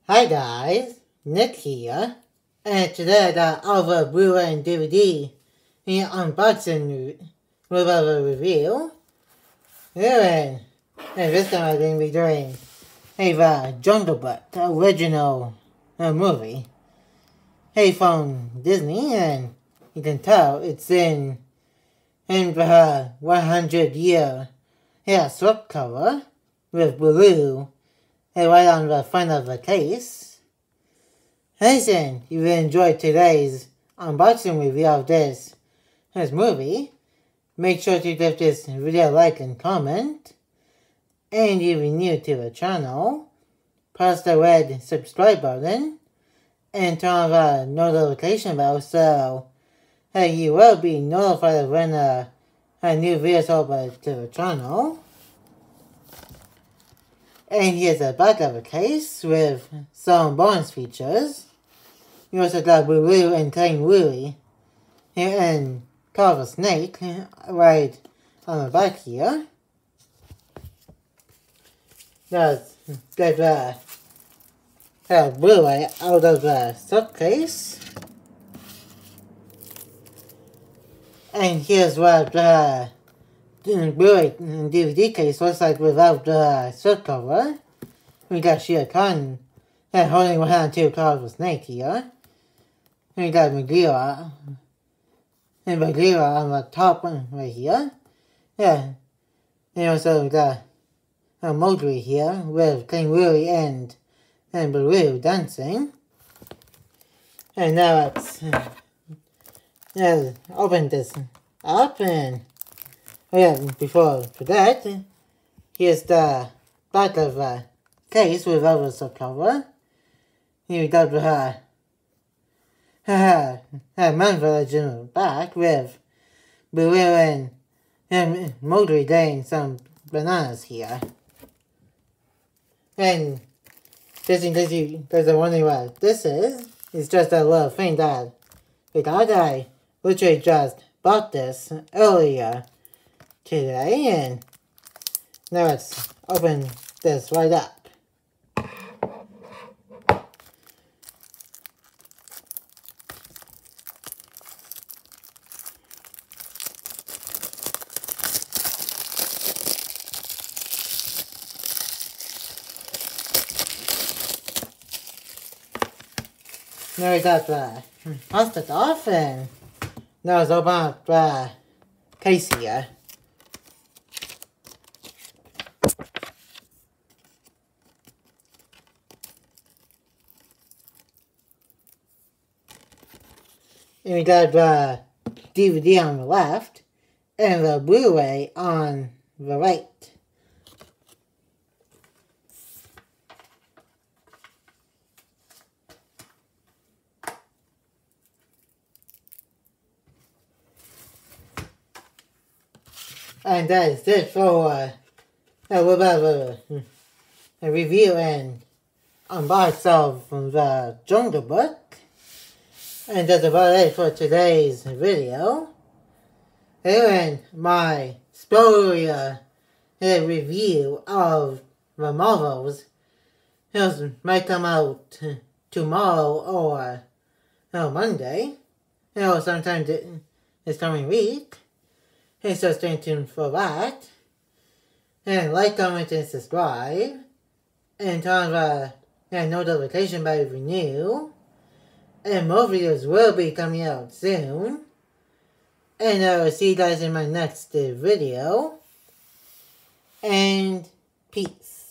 Hi guys, Nick here, and today I got all the Blu-ray and DVD in unboxing review. And this time I'm going to be doing the Jungle Book original movie. From Disney, and you can tell it's in the 100-year slipcover with blue right on the front of the case. Listen, if you enjoyed today's unboxing review of this movie, make sure to give this video a like and comment. And if you're new to the channel, press the red subscribe button and turn on the notification bell so you will be notified when a new video is uploaded to the channel. And here's the back of the case with some bonus features. You also got Baloo and King Louie and Carver Snake right on the back here. Let's get the Blu-ray out of the suitcase. And here's what the Blu-ray and DVD case looks like without the slipcover. We got Shere Khan holding one hand to Carver Snake here. We got Bagheera and Bagheera on the top one right here. And also we got Mowgli here with King Louie and Baloo dancing. And now let's open this up, and before that, here's the back of the case without the slipcover. Here we got the Man Village in the back with Baloo and Mowgli getting some bananas here. And just in case you guys are wondering what this is, it's just a little thing that I literally just bought this earlier today, and now let's open this right up. Now we got the plastic off, and now let's open up the case here. And we got the DVD on the left and the Blu-ray on the right. And that is it for a little bit of a review and unbox of the Jungle Book. And that's about it for today's video. And my spoiler review of the Marvels might come out tomorrow or Monday, sometime this coming week. And so stay tuned for that. And like, comment, and subscribe. And turn on the notification bell if you're new. And more videos will be coming out soon. And I will see you guys in my next video. And peace.